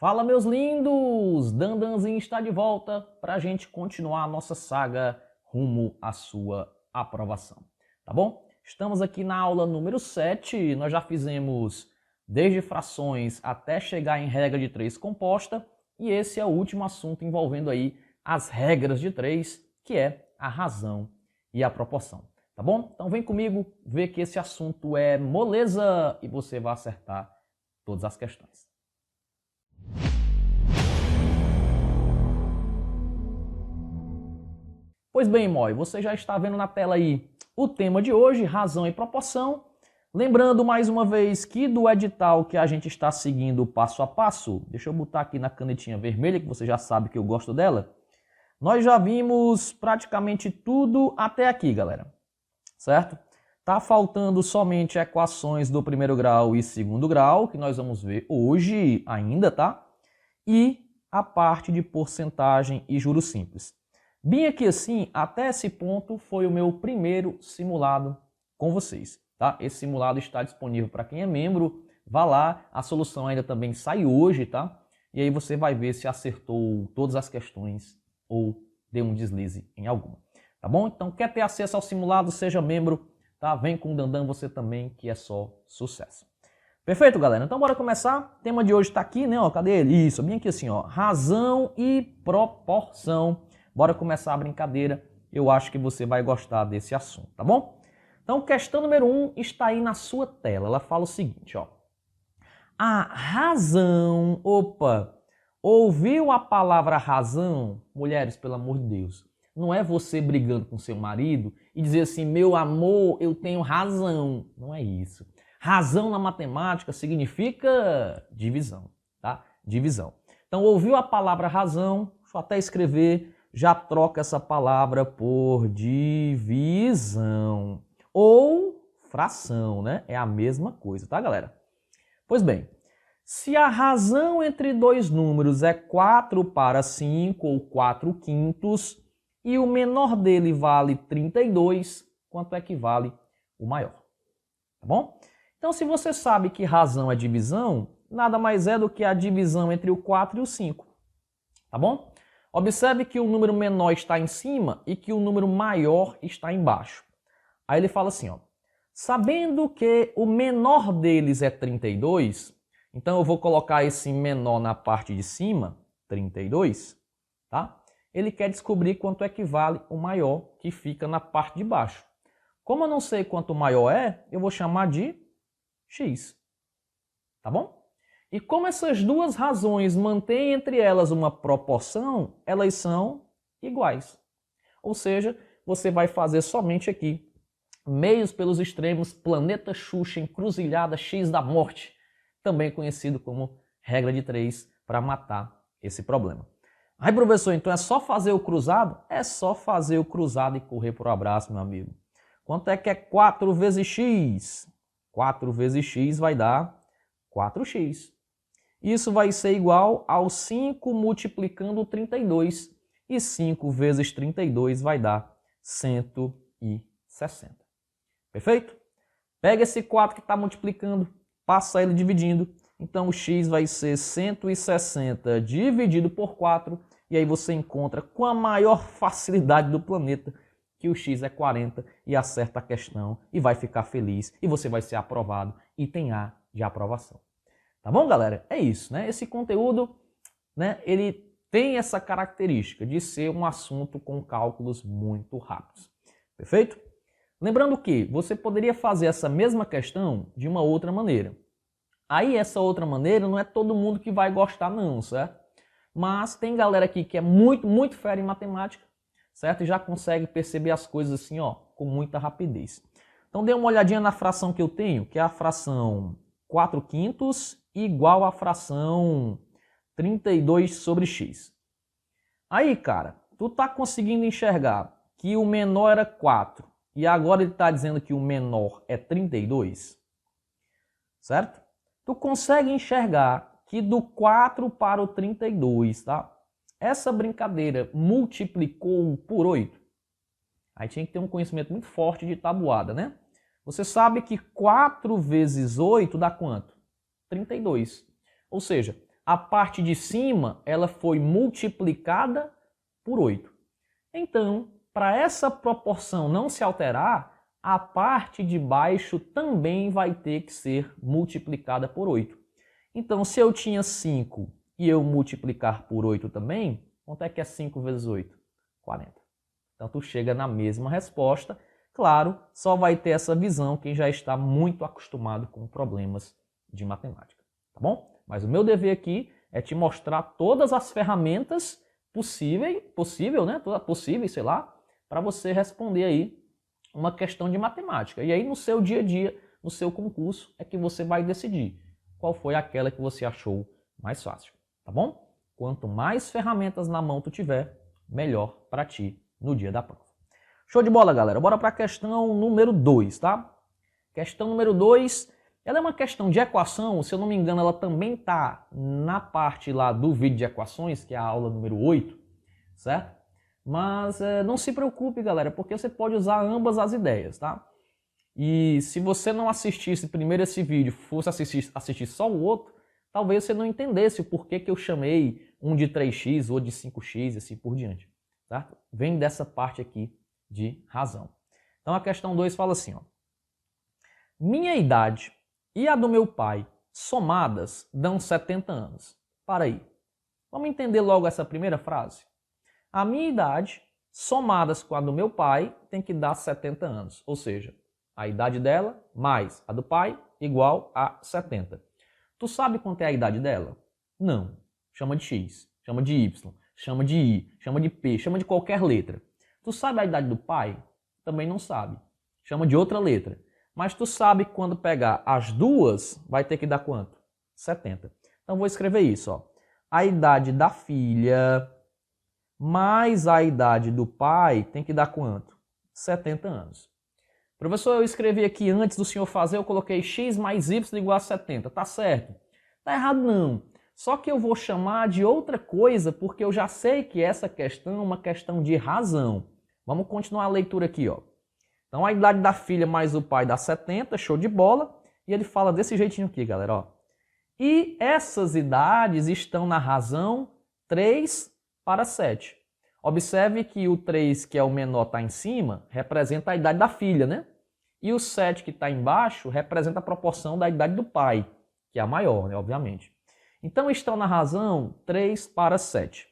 Fala, meus lindos! Dandanzinho está de volta para a gente continuar a nossa saga rumo à sua aprovação, tá bom? Estamos aqui na aula número 7, nós já fizemos desde frações até chegar em regra de 3 composta, e esse é o último assunto envolvendo aí as regras de 3, que é a razão e a proporção, tá bom? Então vem comigo ver que esse assunto é moleza e você vai acertar todas as questões. Pois bem, Moi, você já está vendo na tela aí o tema de hoje, razão e proporção. Lembrando mais uma vez que do edital que a gente está seguindo passo a passo, deixa eu botar aqui na canetinha vermelha, que você já sabe que eu gosto dela, nós já vimos praticamente tudo até aqui, galera, certo? Tá faltando somente equações do primeiro grau e segundo grau, que nós vamos ver hoje ainda, tá? E a parte de porcentagem e juros simples. Bem aqui assim, até esse ponto foi o meu primeiro simulado com vocês, tá? Esse simulado está disponível para quem é membro, vá lá, a solução ainda também sai hoje, tá? E aí você vai ver se acertou todas as questões ou deu um deslize em alguma, tá bom? Então quer ter acesso ao simulado, seja membro, tá? Vem com o Dandan você também, que é só sucesso. Perfeito, galera? Então bora começar. O tema de hoje está aqui, né? Ó, cadê ele? Isso, bem aqui assim, ó. Razão e proporção. Bora começar a brincadeira. Eu acho que você vai gostar desse assunto, tá bom? Então, questão número 1 está aí na sua tela. Ela fala o seguinte, ó. A razão... Opa! Ouviu a palavra razão? Mulheres, pelo amor de Deus. Não é você brigando com seu marido e dizer assim, meu amor, eu tenho razão. Não é isso. Razão na matemática significa divisão, tá? Divisão. Então, ouviu a palavra razão, deixa eu até escrever, já troca essa palavra por divisão. Ou fração, né? É a mesma coisa, tá, galera? Pois bem, se a razão entre dois números é 4 para 5 ou 4 quintos, e o menor dele vale 32, quanto é que vale o maior? Tá bom? Então, se você sabe que razão é divisão, nada mais é do que a divisão entre o 4 e o 5. Tá bom? Observe que o número menor está em cima e que o número maior está embaixo. Aí ele fala assim, ó. Sabendo que o menor deles é 32, então eu vou colocar esse menor na parte de cima, 32, tá? Ele quer descobrir quanto equivale o maior, que fica na parte de baixo. Como eu não sei quanto maior é, eu vou chamar de x, tá bom? E como essas duas razões mantêm entre elas uma proporção, elas são iguais. Ou seja, você vai fazer somente aqui, meios pelos extremos, planeta Xuxa, encruzilhada x da morte, também conhecido como regra de 3, para matar esse problema. Aí, professor, então é só fazer o cruzado? É só fazer o cruzado e correr para o abraço, meu amigo. Quanto é que é 4 vezes x? 4 vezes x vai dar 4x. Isso vai ser igual ao 5 multiplicando 32. E 5 vezes 32 vai dar 160. Perfeito? Pega esse 4 que está multiplicando, passa ele dividindo. Então o x vai ser 160 dividido por 4. E aí você encontra com a maior facilidade do planeta que o x é 40 e acerta a questão e vai ficar feliz e você vai ser aprovado, item A de aprovação. Tá bom, galera? É isso, né? Esse conteúdo, né, ele tem essa característica de ser um assunto com cálculos muito rápidos. Perfeito? Lembrando que você poderia fazer essa mesma questão de uma outra maneira. Aí essa outra maneira não é todo mundo que vai gostar não, certo? Mas tem galera aqui que é muito fera em matemática, certo? E já consegue perceber as coisas assim, ó, com muita rapidez. Então dê uma olhadinha na fração que eu tenho, que é a fração 4 quintos igual à fração 32 sobre x. Aí, cara, tu tá conseguindo enxergar que o menor era 4 e agora ele está dizendo que o menor é 32, certo? Tu consegue enxergar que do 4 para o 32, tá? Essa brincadeira multiplicou por 8. Aí tinha que ter um conhecimento muito forte de tabuada, né? Você sabe que 4 vezes 8 dá quanto? 32. Ou seja, a parte de cima ela foi multiplicada por 8. Então, para essa proporção não se alterar, a parte de baixo também vai ter que ser multiplicada por 8. Então, se eu tinha 5 e eu multiplicar por 8 também, quanto é que é 5 vezes 8? 40. Então, tu chega na mesma resposta. Claro, só vai ter essa visão quem já está muito acostumado com problemas de matemática, tá bom? Mas o meu dever aqui é te mostrar todas as ferramentas possíveis, sei lá, para você responder aí uma questão de matemática. E aí no seu dia a dia, no seu concurso, é que você vai decidir qual foi aquela que você achou mais fácil, tá bom? Quanto mais ferramentas na mão tu tiver, melhor para ti no dia da prova. Show de bola, galera. Bora para a questão número 2, tá? Questão número 2, ela é uma questão de equação, se eu não me engano, ela também tá na parte lá do vídeo de equações, que é a aula número 8, certo? Mas não se preocupe, galera, porque você pode usar ambas as ideias, tá? E se você não assistisse primeiro esse vídeo, fosse assistir só o outro, talvez você não entendesse o porquê que eu chamei um de 3x ou de 5x e assim por diante, certo? Vem dessa parte aqui de razão. Então a questão 2 fala assim, ó. Minha idade e a do meu pai somadas dão 70 anos. Para aí. Vamos entender logo essa primeira frase? A minha idade somadas com a do meu pai tem que dar 70 anos. Ou seja, a idade dela mais a do pai igual a 70. Tu sabe quanto é a idade dela? Não. Chama de x, chama de y, chama de i, chama de p, chama de qualquer letra. Tu sabe a idade do pai? Também não sabe. Chama de outra letra. Mas tu sabe que quando pegar as duas, vai ter que dar quanto? 70. Então vou escrever isso, ó. A idade da filha mais a idade do pai tem que dar quanto? 70 anos. Professor, eu escrevi aqui antes do senhor fazer, eu coloquei x mais y igual a 70. Tá certo? Tá errado não. Só que eu vou chamar de outra coisa porque eu já sei que essa questão é uma questão de razão. Vamos continuar a leitura aqui, ó. Então a idade da filha mais o pai dá 70, show de bola. E ele fala desse jeitinho aqui, galera, ó. E essas idades estão na razão 3 para 7. Observe que o 3, que é o menor, está em cima, representa a idade da filha, né? E o 7, que está embaixo, representa a proporção da idade do pai, que é a maior, né? Obviamente. Então estão na razão 3 para 7.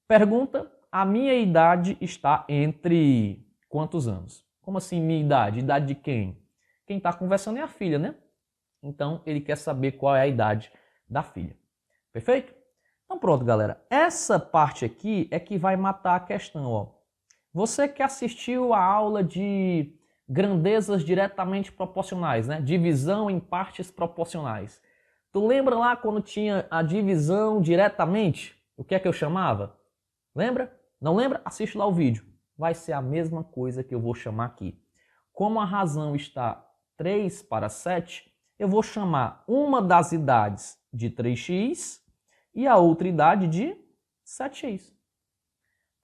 Pergunta, a minha idade está entre quantos anos? Como assim minha idade? Idade de quem? Quem está conversando é a filha, né? Então ele quer saber qual é a idade da filha. Perfeito? Então pronto, galera. Essa parte aqui é que vai matar a questão, ó. Você que assistiu a aula de grandezas diretamente proporcionais, né? Divisão em partes proporcionais. Tu lembra lá quando tinha a divisão diretamente? O que é que eu chamava? Lembra? Não lembra? Assiste lá o vídeo. Vai ser a mesma coisa que eu vou chamar aqui. Como a razão está 3 para 7, eu vou chamar uma das idades de 3x e a outra idade de 7x.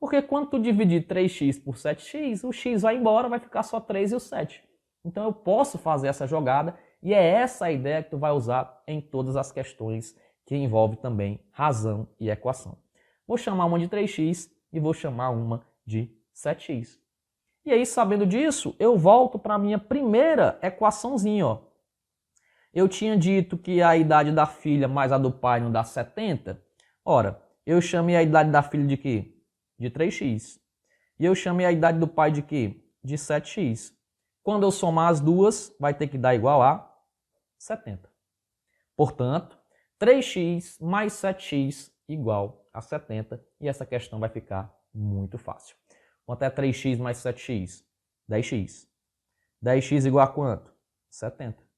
Porque quando tu dividir 3x por 7x, o x vai embora, vai ficar só 3 e o 7. Então eu posso fazer essa jogada e é essa a ideia que tu vai usar em todas as questões que envolvem também razão e equação. Vou chamar uma de 3x e vou chamar uma de 7x. E aí, sabendo disso, eu volto para a minha primeira equaçãozinha, ó. Eu tinha dito que a idade da filha mais a do pai não dá 70. Ora, eu chamei a idade da filha de quê? De 3x. E eu chamei a idade do pai de quê? De 7x. Quando eu somar as duas, vai ter que dar igual a 70. Portanto, 3x mais 7x igual a 70. E essa questão vai ficar muito fácil. Quanto é 3x mais 7x? 10x. 10x igual a quanto? 70.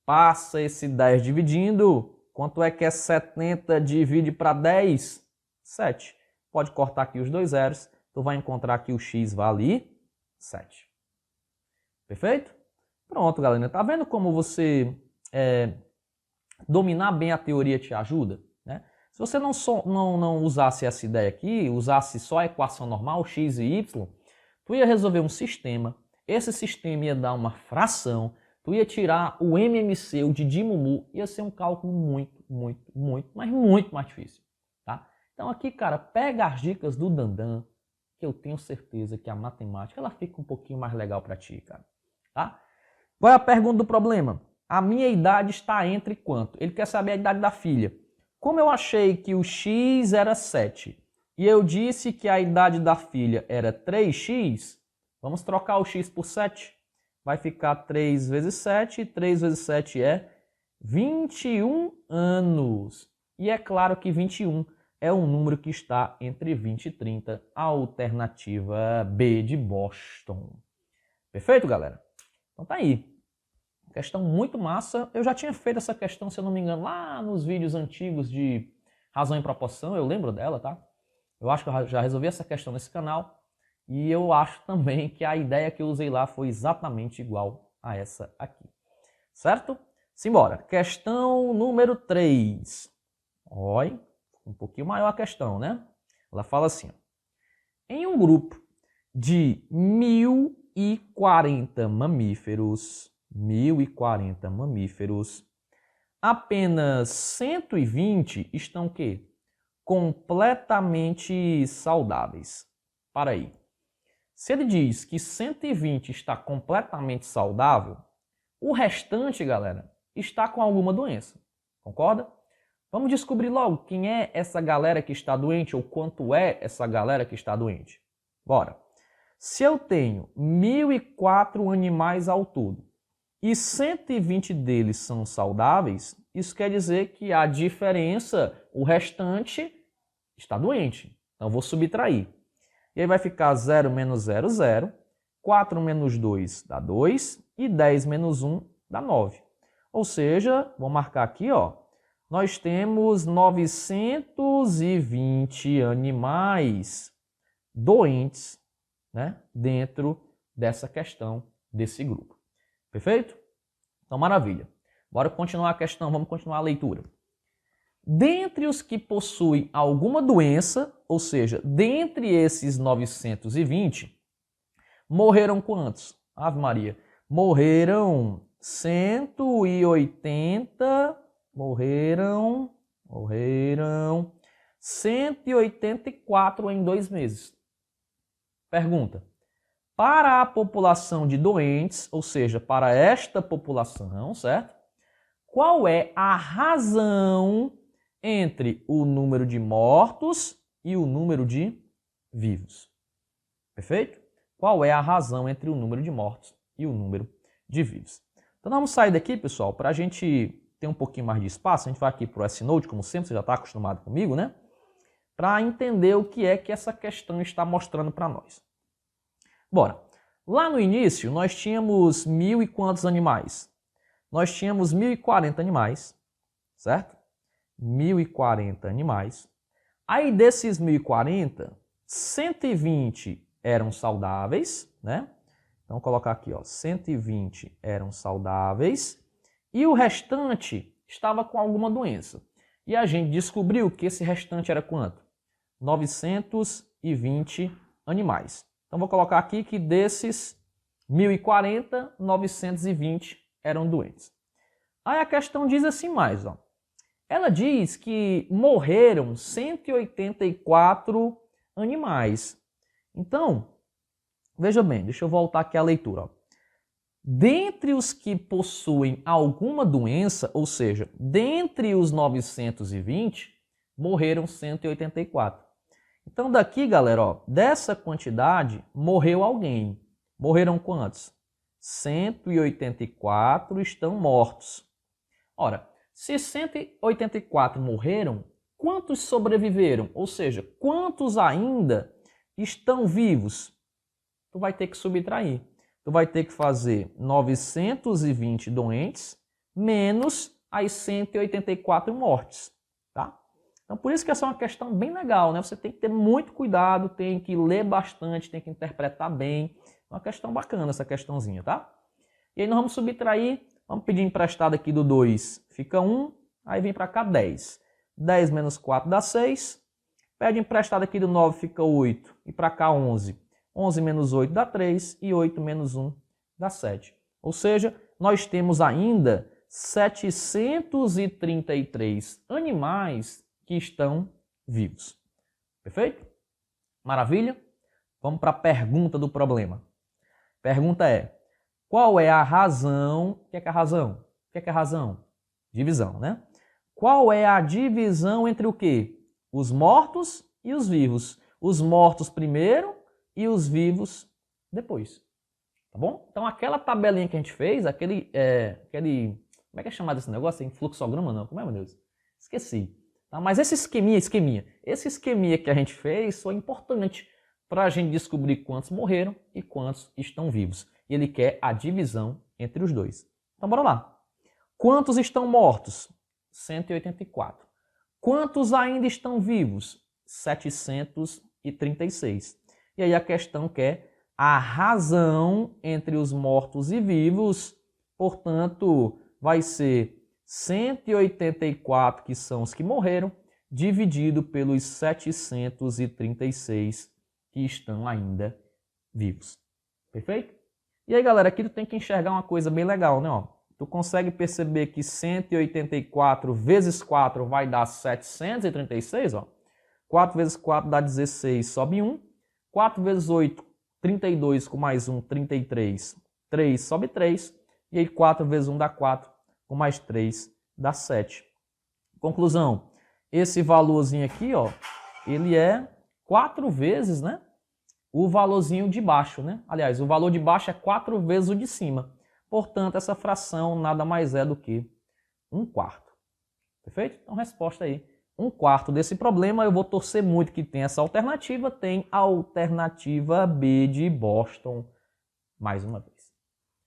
Passa esse 10 dividindo. Quanto é que é 70 divide para 10? 7. Pode cortar aqui os dois zeros. Tu vai encontrar que o x vale 7. Perfeito? Pronto, galera. Tá vendo como você dominar bem a teoria te ajuda? Né? Se você não usasse essa ideia aqui, usasse só a equação normal, x e y, tu ia resolver um sistema. Esse sistema ia dar uma fração. Tu ia tirar o MMC, o Didi Mumu, ia ser um cálculo muito mas muito mais difícil, tá? Então aqui, cara, pega as dicas do Dandan, que eu tenho certeza que a matemática ela fica um pouquinho mais legal para ti, cara, tá? Qual é a pergunta do problema? A minha idade está entre quanto? Ele quer saber a idade da filha. Como eu achei que o x era 7 e eu disse que a idade da filha era 3x, vamos trocar o x por 7. Vai ficar 3 vezes 7, e 3 vezes 7 é 21 anos. E é claro que 21 é um número que está entre 20 e 30, a alternativa B de Boston. Perfeito, galera? Então tá aí. Questão muito massa. Eu já tinha feito essa questão, se eu não me engano, lá nos vídeos antigos de razão e proporção. Eu lembro dela, tá? Eu acho que eu já resolvi essa questão nesse canal. E eu acho também que a ideia que eu usei lá foi exatamente igual a essa aqui. Certo? Simbora. Questão número 3. Olha, um pouquinho maior a questão, né? Ela fala assim, ó, em um grupo de 1040 mamíferos, apenas 120 estão o quê? Completamente saudáveis. Para aí. Se ele diz que 120 está completamente saudável, o restante, galera, está com alguma doença. Concorda? Vamos descobrir logo quem é essa galera que está doente ou quanto é essa galera que está doente. Bora. Se eu tenho 1004 animais ao todo e 120 deles são saudáveis, isso quer dizer que a diferença, o restante, está doente. Então, vou subtrair. E aí vai ficar 0 menos 0, 0. 4 menos 2 dá 2. E 10 menos 1 dá 9. Ou seja, vou marcar aqui, ó. Nós temos 920 animais doentes, né, dentro dessa questão, desse grupo. Perfeito? Então, maravilha. Bora continuar a questão, vamos continuar a leitura. Dentre os que possuem alguma doença, ou seja, dentre esses 920, morreram quantos? Ave Maria. Morreram 180, morreram 184 em 2 meses. Pergunta. Para a população de doentes, ou seja, para esta população, certo? Qual é a razão entre o número de mortos e o número de vivos? Perfeito? Qual é a razão entre o número de mortos e o número de vivos? Então vamos sair daqui, pessoal, para a gente ter um pouquinho mais de espaço. A gente vai aqui para o S-Note, como sempre, você já está acostumado comigo, né? Para entender o que é que essa questão está mostrando para nós. Bora. Lá no início, nós tínhamos 1000 e quantos animais? Nós tínhamos 1040 animais, certo? 1040 animais. Aí desses 1040, 120 eram saudáveis, né? Então, vou colocar aqui, ó, 120 eram saudáveis e o restante estava com alguma doença. E a gente descobriu que esse restante era quanto? 920 animais. Então, vou colocar aqui que desses 1040, 920 eram doentes. Aí a questão diz assim mais, ó. Ela diz que morreram 184 animais. Então, veja bem, deixa eu voltar aqui à leitura, ó. Dentre os que possuem alguma doença, ou seja, dentre os 920, morreram 184. Então daqui, galera, ó, dessa quantidade, morreu alguém. Morreram quantos? 184 estão mortos. Ora, se 184 morreram, quantos sobreviveram? Ou seja, quantos ainda estão vivos? Tu vai ter que subtrair. Tu vai ter que fazer 920 doentes menos as 184 mortes, tá? Então, por isso que essa é uma questão bem legal, né? Você tem que ter muito cuidado, tem que ler bastante, tem que interpretar bem. É uma questão bacana essa questãozinha, tá? E aí nós vamos subtrair, vamos pedir emprestado aqui do 2, fica 1, aí vem para cá 10. 10 menos 4 dá 6. Pede emprestado aqui do 9, fica 8, e para cá 11. 11 menos 8 dá 3 e 8 menos 1 dá 7. Ou seja, nós temos ainda 733 animais que estão vivos. Perfeito? Maravilha? Vamos para a pergunta do problema. Pergunta é: qual é a razão? O que é a razão? O que é a razão? Divisão, né? Qual é a divisão entre o quê? Os mortos e os vivos. Os mortos primeiro e os vivos depois. Tá bom? Então aquela tabelinha que a gente fez, aquele como é que é chamado esse negócio? Em fluxograma não? Como é, meu Deus? Esqueci. Tá? Mas esse esqueminha que a gente fez foi importante para a gente descobrir quantos morreram e quantos estão vivos. E ele quer a divisão entre os dois. Então bora lá. Quantos estão mortos? 184. Quantos ainda estão vivos? 736. E aí a questão quer a razão entre os mortos e vivos, portanto, vai ser 184, que são os que morreram, dividido pelos 736 que estão ainda vivos. Perfeito? E aí, galera, aqui tu tem que enxergar uma coisa bem legal, né? Ó, tu consegue perceber que 184 vezes 4 vai dar 736, ó. 4 vezes 4 dá 16, sobe 1. 4 vezes 8, 32 com mais 1, 33. 3 sobe 3. E aí 4 vezes 1 dá 4, com mais 3 dá 7. Conclusão, esse valorzinho aqui, ó, ele é 4 vezes, né, o valorzinho de baixo, né? Aliás, o valor de baixo é 4 vezes o de cima. Portanto, essa fração nada mais é do que 1/4. Perfeito? Então, resposta aí. 1/4 desse problema. Eu vou torcer muito que tenha essa alternativa. Tem a alternativa B de Boston, mais uma vez.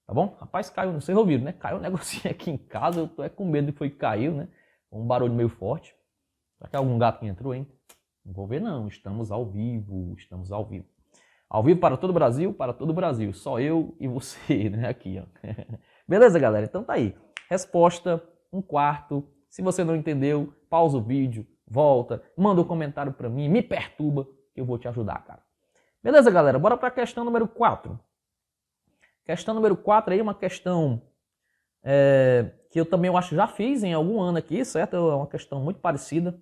Tá bom? Rapaz, caiu, não sei se ouviram, né? Caiu um negocinho aqui em casa. Eu tô com medo de foi que caiu, né? Um barulho meio forte. Será que é algum gato que entrou, hein? Não vou ver, não. Estamos ao vivo. Estamos ao vivo. Ao vivo para todo o Brasil, para todo o Brasil. Só eu e você, né? Aqui, ó. Beleza, galera? Então tá aí. Resposta 1/4. Se você não entendeu, pausa o vídeo, volta, manda um comentário para mim, me perturba, que eu vou te ajudar, cara. Beleza, galera? Bora para a questão número 4. Questão número 4 aí é uma questão que eu também já fiz em algum ano aqui, certo? É uma questão muito parecida.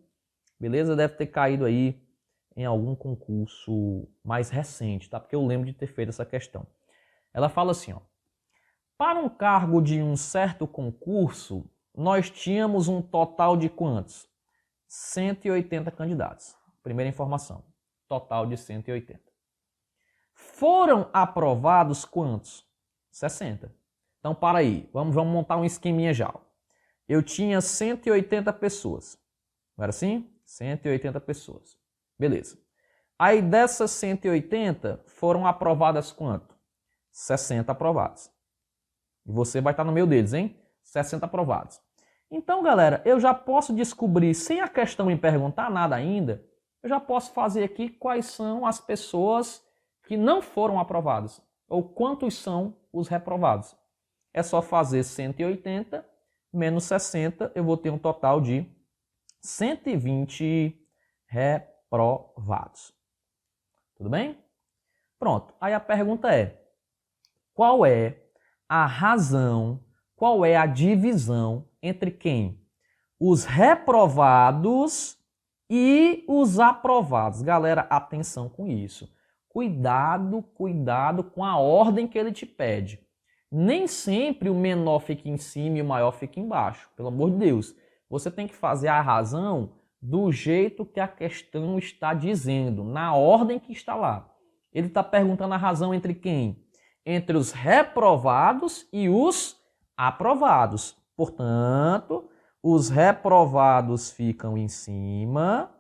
Beleza? Deve ter caído aí em algum concurso mais recente, tá? Porque eu lembro de ter feito essa questão. Ela fala assim, ó. Para um cargo de um certo concurso, nós tínhamos um total de quantos? 180 candidatos. Primeira informação. Total de 180. Foram aprovados quantos? 60. Então, para aí. Vamos montar um esqueminha já. Eu tinha 180 pessoas. Não era assim? 180 pessoas. Beleza. Aí dessas 180, foram aprovadas quanto? 60 aprovadas. E você vai estar no meio deles, hein? 60 aprovados. Então, galera, eu já posso descobrir, sem a questão me perguntar nada ainda, eu já posso fazer aqui quais são as pessoas que não foram aprovadas, ou quantos são os reprovados. É só fazer 180 menos 60, eu vou ter um total de 120 reprovados. Tudo bem? Pronto. Aí a pergunta é, qual é a razão, qual é a divisão entre quem? Os reprovados e os aprovados. Galera, atenção com isso. Cuidado, cuidado com a ordem que ele te pede. Nem sempre o menor fica em cima e o maior fica embaixo. Pelo amor de Deus. Você tem que fazer a razão do jeito que a questão está dizendo, na ordem que está lá. Ele está perguntando a razão entre quem? Entre os reprovados e os aprovados. Portanto, os reprovados ficam em cima,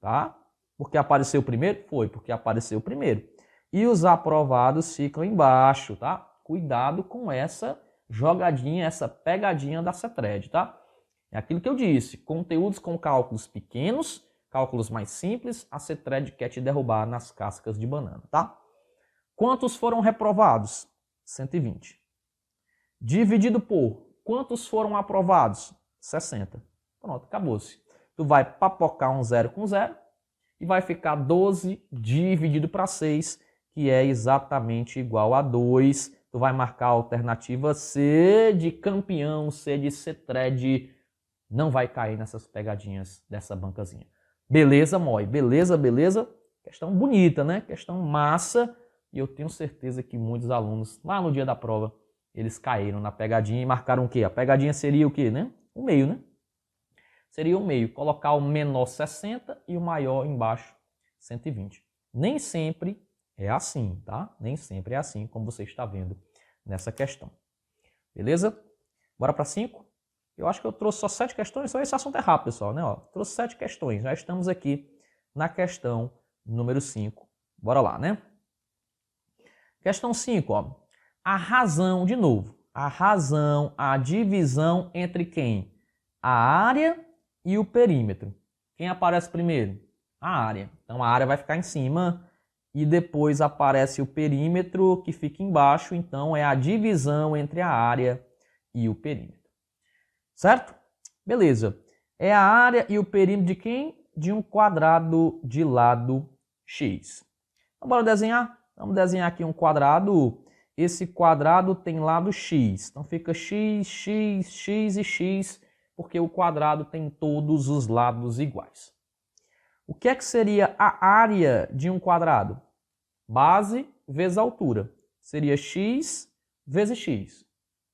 tá? Porque apareceu primeiro? Foi, porque apareceu primeiro. E os aprovados ficam embaixo, tá? Cuidado com essa jogadinha, essa pegadinha da CETRED, tá? É aquilo que eu disse, conteúdos com cálculos pequenos, cálculos mais simples, a CETRED quer te derrubar nas cascas de banana, tá? Quantos foram reprovados? 120. Dividido por quantos foram aprovados? 60. Pronto, acabou-se. Tu vai papocar um 0 com 0 e vai ficar 12 dividido para 6, que é exatamente igual a 2. tu vai marcar a alternativa C de campeão, C de cetred. Não vai cair nessas pegadinhas dessa bancazinha. Beleza, Moi? Beleza, beleza? Questão bonita, né? Questão massa. E eu tenho certeza que muitos alunos, lá no dia da prova, eles caíram na pegadinha e marcaram o quê? A pegadinha seria o quê, né? O meio, né? Seria o meio. Colocar o menor 60 e o maior embaixo 120. Nem sempre é assim, tá? Nem sempre é assim, como você está vendo nessa questão. Beleza? Bora para 5? Eu acho que eu trouxe só 7 questões, só esse assunto é rápido, pessoal, né? Ó, trouxe 7 questões, já estamos aqui na questão número 5. Bora lá, né? Questão 5, ó. A razão, de novo, a razão, a divisão entre quem? A área e o perímetro. Quem aparece primeiro? A área. Então a área vai ficar em cima e depois aparece o perímetro que fica embaixo, então é a divisão entre a área e o perímetro. Certo? Beleza. É a área e o perímetro de quem? De um quadrado de lado x. Então, bora desenhar? Vamos desenhar aqui um quadrado. Esse quadrado tem lado x. Então fica x, x, x e x, porque o quadrado tem todos os lados iguais. O que é que seria a área de um quadrado? Base vezes altura. Seria x vezes x.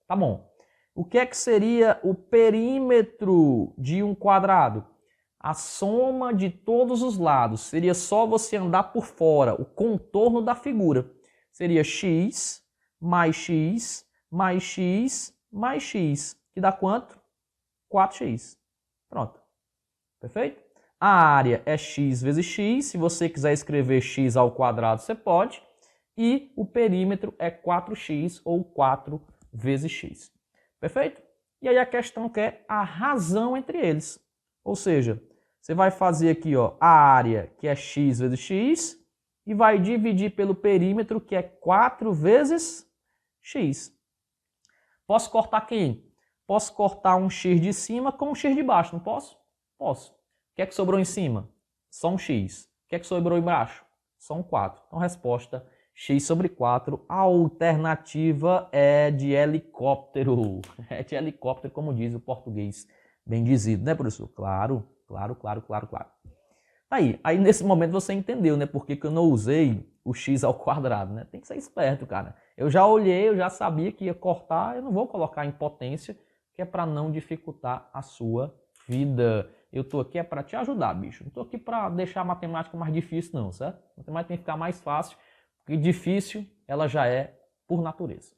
Tá bom. O que é que seria o perímetro de um quadrado? A soma de todos os lados. Seria só você andar por fora, o contorno da figura. Seria x mais x mais x mais x. Que dá quanto? 4x. Pronto. Perfeito? A área é x vezes x. Se você quiser escrever x ao quadrado, você pode. E o perímetro é 4x ou 4 vezes x. Perfeito? E aí a questão quer a razão entre eles. Ou seja, você vai fazer aqui ó, a área, que é x vezes x, e vai dividir pelo perímetro, que é 4 vezes x. Posso cortar quem? Posso cortar um x de cima com um x de baixo, não posso? Posso. O que é que sobrou em cima? Só um x. O que é que sobrou embaixo? Só um 4. Então, resposta x sobre 4. A alternativa é de helicóptero. É de helicóptero, como diz o português bem dizido, né, professor? Claro, claro, claro, claro, claro. Aí nesse momento você entendeu, né, por que eu não usei o x ao quadrado, né? Tem que ser esperto, cara. Eu já olhei, eu já sabia que ia cortar, eu não vou colocar em potência, que é para não dificultar a sua vida. Eu tô aqui é para te ajudar, bicho. Não tô aqui para deixar a matemática mais difícil, não, certo? A matemática tem que ficar mais fácil, porque difícil ela já é por natureza.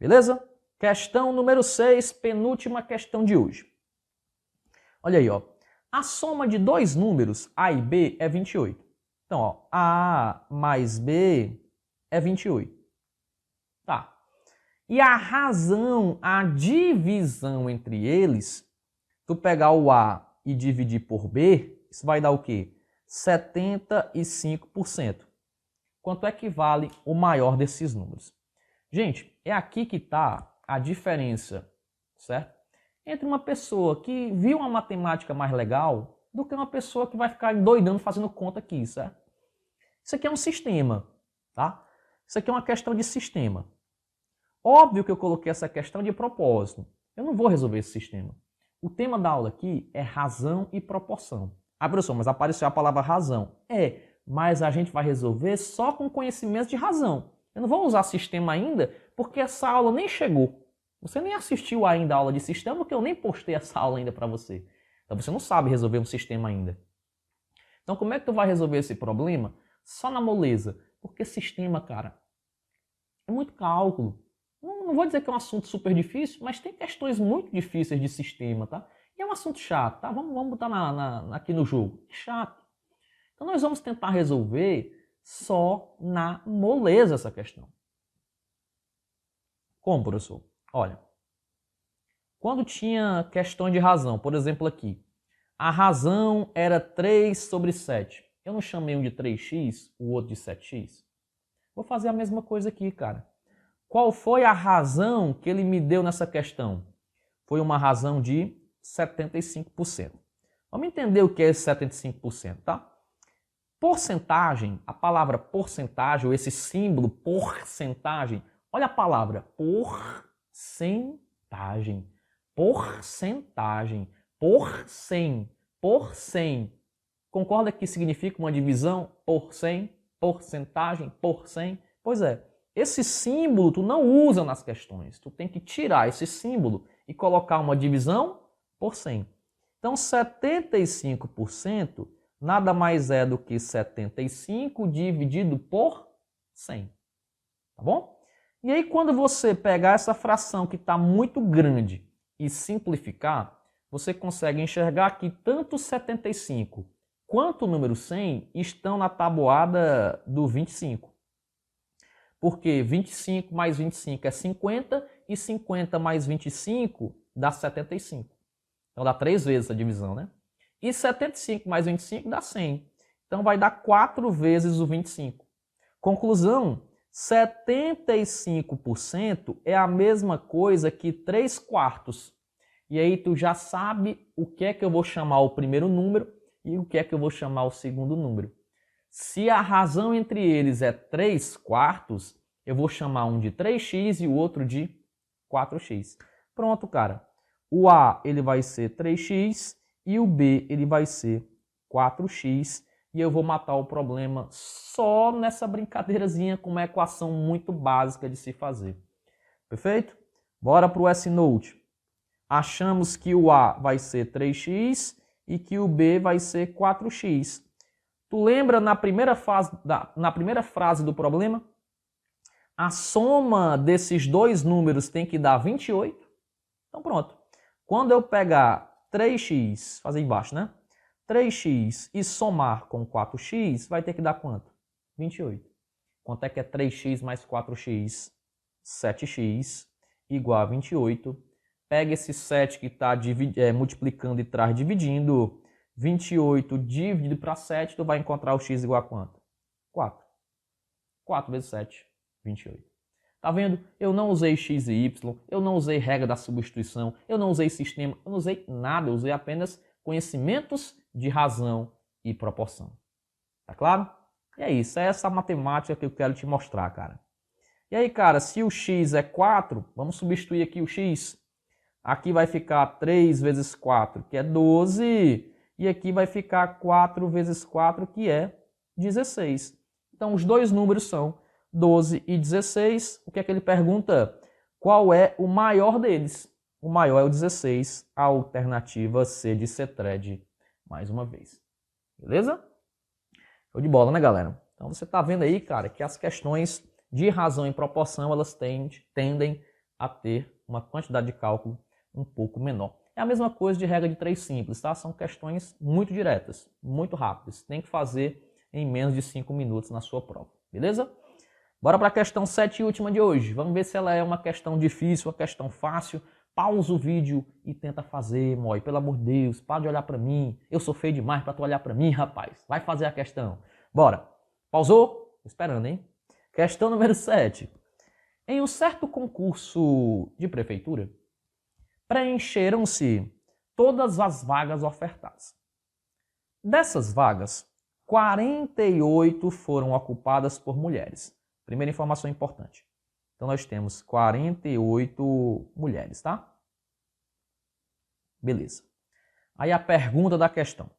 Beleza? Questão número 6, penúltima questão de hoje. Olha aí, ó. A soma de dois números, A e B, é 28. Então, ó, A mais B é 28. Tá. E a razão, a divisão entre eles, tu pegar o A e dividir por B, isso vai dar o quê? 75%. Quanto é que vale o maior desses números? Gente, é aqui que está a diferença, certo? Entre uma pessoa que viu uma matemática mais legal do que uma pessoa que vai ficar endoidando fazendo conta aqui, certo? Isso aqui é um sistema, tá? Isso aqui é uma questão de sistema. Óbvio que eu coloquei essa questão de propósito. Eu não vou resolver esse sistema. O tema da aula aqui é razão e proporção. Ah, professor, mas apareceu a palavra razão. Mas a gente vai resolver só com conhecimento de razão. Eu não vou usar sistema ainda, porque essa aula nem chegou. Você nem assistiu ainda a aula de sistema, porque eu nem postei essa aula ainda para você. Então você não sabe resolver um sistema ainda. Então como é que tu vai resolver esse problema? Só na moleza. Porque sistema, cara, é muito cálculo. Não vou dizer que é um assunto super difícil, mas tem questões muito difíceis de sistema, tá? E é um assunto chato, tá? Vamos botar aqui no jogo. É chato. Então nós vamos tentar resolver só na moleza essa questão. Como, professor? Olha, quando tinha questões de razão, por exemplo aqui, a razão era 3 sobre 7. Eu não chamei um de 3x, o outro de 7x? Vou fazer a mesma coisa aqui, cara. Qual foi a razão que ele me deu nessa questão? Foi uma razão de 75%. Vamos entender o que é esse 75%, tá? Porcentagem, a palavra porcentagem, ou esse símbolo porcentagem, Olha a palavra, porcentagem. Porcentagem. Por cem. Concorda que significa uma divisão? Por cem, porcentagem, por cem? Pois é, esse símbolo tu não usa nas questões. Tu tem que tirar esse símbolo e colocar uma divisão por 100. Então, 75% nada mais é do que 75 dividido por 100. Tá bom? E aí, quando você pegar essa fração que está muito grande e simplificar, você consegue enxergar que tanto 75 quanto o número 100 estão na tabuada do 25. Porque 25 mais 25 é 50 e 50 mais 25 dá 75. Então dá 3 vezes a divisão, né? E 75 mais 25 dá 100. Então vai dar 4 vezes o 25. Conclusão, 75% é a mesma coisa que 3 quartos. E aí tu já sabe o que é que eu vou chamar o primeiro número e o que é que eu vou chamar o segundo número. Se a razão entre eles é 3 quartos, eu vou chamar um de 3x e o outro de 4x. Pronto, cara. O A ele vai ser 3x e o B ele vai ser 4x. E eu vou matar o problema só nessa brincadeirazinha com uma equação muito básica de se fazer. Perfeito? Bora para o S-Note. Achamos que o A vai ser 3x e que o B vai ser 4x. Tu lembra na primeira frase do problema? A soma desses dois números tem que dar 28. Então pronto. Quando eu pegar 3x, fazer embaixo, né? 3x e somar com 4x, vai ter que dar quanto? 28. Quanto é que é 3x mais 4x? 7x igual a 28. Pega esse 7 que está multiplicando e traz dividindo. 28 dividido para 7, tu vai encontrar o x igual a quanto? 4. 4 vezes 7, 28. Tá vendo? Eu não usei x e y, eu não usei regra da substituição, eu não usei sistema, eu não usei nada, eu usei apenas conhecimentos de razão e proporção. Tá claro? E é isso, é essa matemática que eu quero te mostrar, cara. E aí, cara, se o x é 4, vamos substituir aqui o x. Aqui vai ficar 3 vezes 4, que é 12. E aqui vai ficar 4 vezes 4, que é 16. Então, os dois números são 12 e 16. O que é que ele pergunta? Qual é o maior deles? O maior é o 16. A alternativa C de Cetred, mais uma vez. Beleza? Show de bola, né, galera? Então, você está vendo aí, cara, que as questões de razão e proporção, elas tendem a ter uma quantidade de cálculo um pouco menor. É a mesma coisa de regra de 3 simples, tá? São questões muito diretas, muito rápidas. Tem que fazer em menos de 5 minutos na sua prova, beleza? Bora para a questão 7 e última de hoje. Vamos ver se ela é uma questão difícil, uma questão fácil. Pausa o vídeo e tenta fazer, Moi. Pelo amor de Deus, para de olhar para mim. Eu sou feio demais para tu olhar para mim, rapaz. Vai fazer a questão. Bora. Pausou? Tô esperando, hein? Questão número 7. Em um certo concurso de prefeitura, preencheram-se todas as vagas ofertadas. Dessas vagas, 48 foram ocupadas por mulheres. Primeira informação importante. Então, nós temos 48 mulheres, tá? Beleza. Aí a pergunta da questão.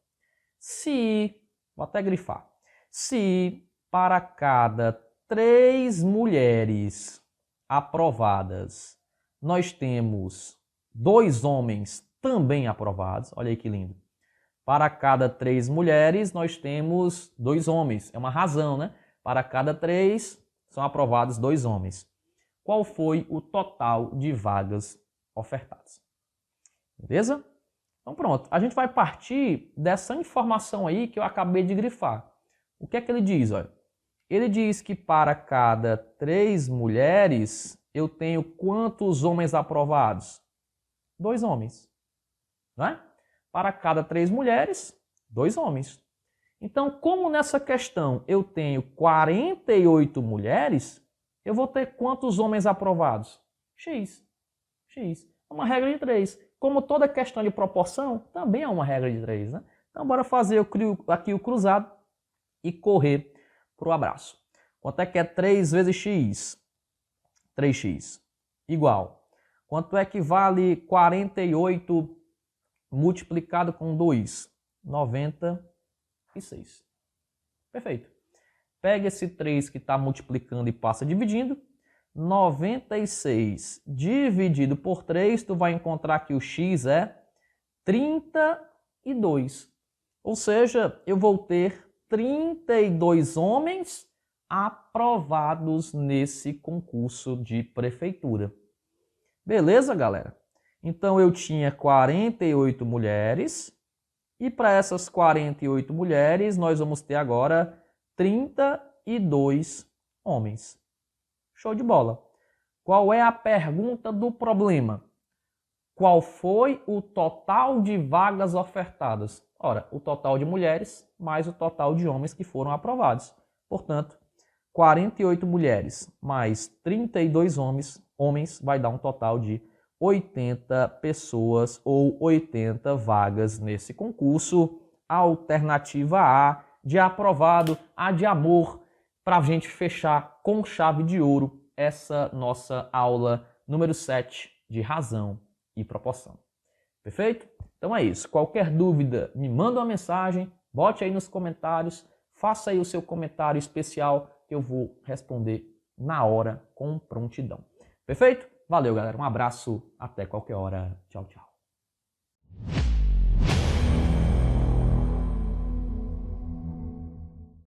Vou até grifar. Se para cada 3 mulheres aprovadas, nós temos 2 homens também aprovados. Olha aí que lindo. Para cada 3 mulheres, nós temos 2 homens. É uma razão, né? Para cada 3, são aprovados 2 homens. Qual foi o total de vagas ofertadas? Beleza? Então pronto. A gente vai partir dessa informação aí que eu acabei de grifar. O que é que ele diz? Olha, ele diz que para cada 3 mulheres, eu tenho quantos homens aprovados? 2 homens. Não é? Para cada 3 mulheres, 2 homens. Então, como nessa questão eu tenho 48 mulheres, eu vou ter quantos homens aprovados? X. X. É uma regra de 3. Como toda questão de proporção, também é uma regra de 3. Né? Então, bora fazer aqui o cruzado e correr para o abraço. Quanto é que é 3 vezes X? 3x. Igual. Quanto é que vale 48 multiplicado com 2? 96. Perfeito. Pega esse 3 que está multiplicando e passa dividindo. 96 dividido por 3, tu vai encontrar que o x é 32. Ou seja, eu vou ter 32 homens aprovados nesse concurso de prefeitura. Beleza, galera? Então eu tinha 48 mulheres e para essas 48 mulheres nós vamos ter agora 32 homens. Show de bola. Qual é a pergunta do problema? Qual foi o total de vagas ofertadas? Ora, o total de mulheres mais o total de homens que foram aprovados. Portanto, 48 mulheres mais 32 homens vai dar um total de 80 pessoas ou 80 vagas nesse concurso. Alternativa A de aprovado, A de amor, para a gente fechar com chave de ouro essa nossa aula número 7 de razão e proporção. Perfeito? Então é isso. Qualquer dúvida, me manda uma mensagem, bote aí nos comentários, faça aí o seu comentário especial que eu vou responder na hora com prontidão. Perfeito? Valeu, galera. Um abraço. Até qualquer hora. Tchau, tchau.